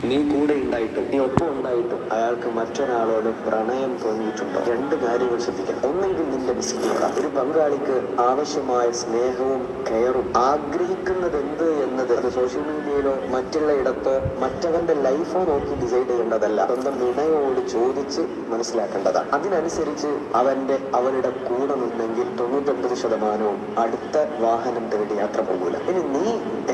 നീ കൂടെ ഉണ്ടായിട്ടും നീ ഒപ്പം ഉണ്ടായിട്ടും അയാൾക്ക് മറ്റൊരാളോട് പ്രണയം തോന്നിയിട്ടുണ്ടോ? രണ്ട് കാര്യങ്ങൾ ശ്രദ്ധിക്കണം. ഒന്നെങ്കിൽ നിന്റെ മിസ്റ്റേക്ക്, ഒരു പങ്കാളിക്ക് ആവശ്യമായ സ്നേഹവും കെയറും ആഗ്രഹിക്കുന്നത് എന്ത് എന്നത് അത് സോഷ്യൽ മീഡിയയിലോ മറ്റുള്ള ഇടത്തോ മറ്റവന്റെ ലൈഫോ നോക്കി ഡിസൈഡ് ചെയ്യേണ്ടതല്ല, സ്വന്തം വിനയോട് ചോദിച്ച് മനസ്സിലാക്കേണ്ടതാണ്. അതിനനുസരിച്ച് അവരുടെ കൂടെ നിന്നെങ്കിൽ 99% അടുത്ത വാഹനം തേടി യാത്ര പോകൂല. ഇനി നീ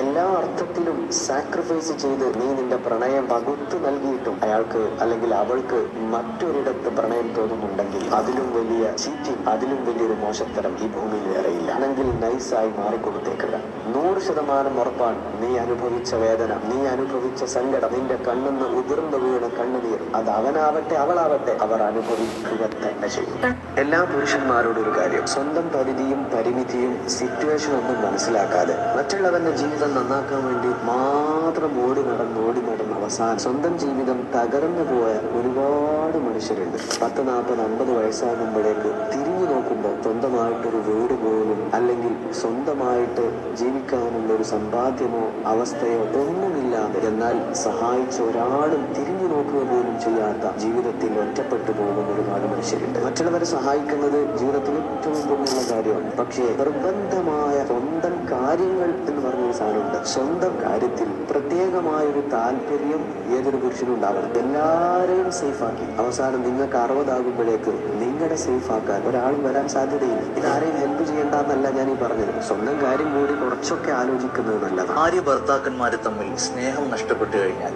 എല്ലാ അർത്ഥത്തിലും സാക്രിഫൈസ് ചെയ്ത് നീ നിന്റെ പ്രണയം പകുത്തു നൽകിയിട്ടും അയാൾക്ക് അല്ലെങ്കിൽ അവൾക്ക് മറ്റൊരിടത്ത് പ്രണയം തോന്നുന്നുണ്ടെങ്കിൽ അതിലും വലിയ ചീറ്റിംഗ്, അതിലും വലിയൊരു മോശത്തരം ഈ ഭൂമിയിൽ വേറെയില്ല. അല്ലെങ്കിൽ നൈസായി മാറിക്കൊടുത്തേക്കുക. 100% ഉറപ്പാണ്, നീ അനുഭവിച്ച വേദന, നീ അനുഭവിച്ച സങ്കടം, നിന്റെ കണ്ണെന്ന് ഉതിർന്നു വീണ കണ്ണുനീർ, അത് അവനാവട്ടെ അവളാവട്ടെ അവർ അനുഭവിക്കുക തന്നെ ചെയ്യും. എല്ലാ പുരുഷന്മാരോടും ഒരു കാര്യം, സ്വന്തം പരിധിയും പരിമിതിയും സിറ്റുവേഷൻ ഒന്നും മനസ്സിലാക്കാതെ മറ്റുള്ളവന്റെ ജീവിതം നന്നാക്കാൻ വേണ്ടി മാത്രം ഓടി നടന്ന് അവസാനം സ്വന്തം ജീവിതം തകർന്നു പോയ ഒരുപാട് മനുഷ്യരുണ്ട്. 10, 40, 50 വയസ്സാകുമ്പോഴേക്ക് തിരിഞ്ഞു നോക്കുമ്പോൾ സ്വന്തമായിട്ടൊരു വീട് പോലും അല്ലെങ്കിൽ സ്വന്തമായിട്ട് ജീവിക്കാനുള്ള ഒരു സമ്പാദ്യമോ അവസ്ഥയോ ഒന്നുമില്ലാതെ, എന്നാൽ സഹായിച്ച ഒരാളും തിരിഞ്ഞു നോക്കുക പോലും ചെയ്യാത്ത ജീവിതത്തിൽ ഒറ്റപ്പെട്ടു പോകുന്ന ഒരുപാട് മനുഷ്യരുണ്ട്. മറ്റുള്ളവരെ സഹായിക്കുന്നത് ജീവിതത്തിൽ ഏറ്റവും പുണ്യമുള്ള കാര്യമാണ്. പക്ഷേ നിർബന്ധമായ സ്വന്തം കാര്യങ്ങൾ എന്ന് പറഞ്ഞൊരു സാധനമുണ്ട്. സ്വന്തം കാര്യത്തിൽ പ്രത്യേകമായൊരു താല്പര്യം ഏതൊരു പുരുഷനും ഉണ്ടാവണം. എല്ലാരെയും സേഫാക്കി അവസാനം നിങ്ങൾക്ക് 60 ആകുമ്പോഴേക്ക് നിങ്ങളുടെ സേഫാക്കാൻ ഒരാളും വരാൻ സാധ്യതയില്ല. ഇതാരെയും ഹെൽപ്പ് ചെയ്യേണ്ടെന്നല്ല ഞാൻ ഈ പറഞ്ഞത്. സ്വന്തം കാര്യം കൂടി കുറച്ചൊക്കെ ആലോചിക്കുന്നത് നല്ലതാണ്. ഭാര്യ ഭർത്താക്കന്മാര് തമ്മിൽ സ്നേഹം നഷ്ടപ്പെട്ടു കഴിഞ്ഞാൽ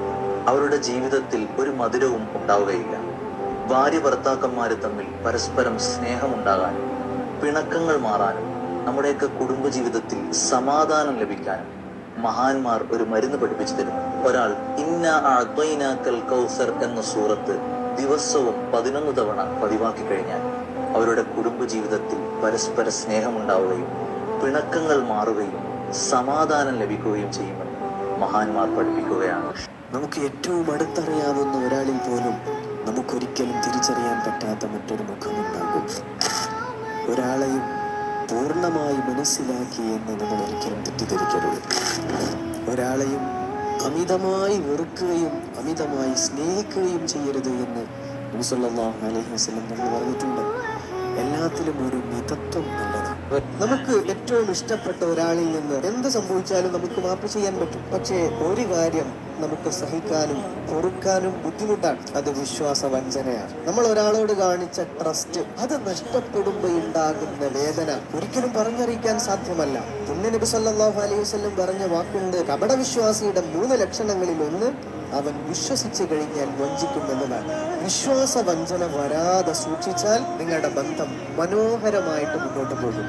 അവരുടെ ജീവിതത്തിൽ ഒരു മധുരവും ഉണ്ടാവുകയില്ല. ഭാര്യ ഭർത്താക്കന്മാര് തമ്മിൽ പരസ്പരം സ്നേഹമുണ്ടാകാനും പിണക്കങ്ങൾ മാറാനും നമ്മുടെയൊക്കെ കുടുംബജീവിതത്തിൽ സമാധാനം ലഭിക്കാനും മഹാന്മാർ ഒരു മരുന്ന് പഠിപ്പിച്ചു തരുന്നു. ഒരാൾ ഇന്നാ അഅ്തൈനാക്കൽ കൗസർ എന്ന സൂറത്ത് ദിവസവും 11 തവണ പതിവാക്കി കഴിഞ്ഞാൽ അവരുടെ കുടുംബജീവിതത്തിൽ പരസ്പര സ്നേഹമുണ്ടാവുകയും പിണക്കങ്ങൾ മാറുകയും സമാധാനം ലഭിക്കുകയും ചെയ്യുമെന്ന് മഹാന്മാർ പഠിപ്പിക്കുകയാണ്. നമുക്ക് ഏറ്റവും അടുത്തറിയാവുന്ന ഒരാളിൽ പോലും നമുക്കൊരിക്കലും തിരിച്ചറിയാൻ പറ്റാത്ത മറ്റൊരു മുഖമുണ്ടാകും. ഒരാളെയും പൂർണ്ണമായി മനസ്സിലാക്കി എന്ന് നമ്മൾ ഒരിക്കലും തെറ്റിദ്ധരിക്കരുത്. ഒരാളെയും അമിതമായി വെറുക്കുകയും അമിതമായി സ്നേഹിക്കുകയും ചെയ്യരുത് എന്ന് നബി സല്ലല്ലാഹു അലൈഹി വസല്ലം നമ്മൾ പറഞ്ഞിട്ടുണ്ട്. എല്ലാത്തിലും ഒരു മിതത്വം നല്ലതാണ്. നമുക്ക് ഏറ്റവും ഇഷ്ടപ്പെട്ട ഒരാളിൽ നിന്ന് എന്ത് സംഭവിച്ചാലും നമുക്ക് മാപ്പ് ചെയ്യാൻ പറ്റും. പക്ഷേ ഒരു കാര്യം നമുക്ക് സഹിക്കാനും പൊറുക്കാനും ബുദ്ധിമുട്ടാണ്. അത് വിശ്വാസ വഞ്ചനയാണ്. നമ്മൾ ഒരാളോട് കാണിച്ച ട്രസ്റ്റ് അത് നഷ്ടപ്പെടുമ്പോഴുണ്ടാകുന്ന വേദന ഒരിക്കലും പറഞ്ഞറിയിക്കാൻ സാധ്യമല്ല. പിന്നെ നബി സല്ലല്ലാഹു അലൈഹി വസല്ലം പറഞ്ഞ വാക്കുണ്ട്, കപട വിശ്വാസിയുടെ 3 ലക്ഷണങ്ങളിൽ ഒന്ന് അവൻ വിശ്വസിച്ചു കഴിഞ്ഞാൽ വഞ്ചിക്കുമെന്നതാണ്. വിശ്വാസ വഞ്ചന വരാതെ സൂക്ഷിച്ചാൽ നിങ്ങളുടെ ബന്ധം മനോഹരമായിട്ട് മുന്നോട്ട് പോകും.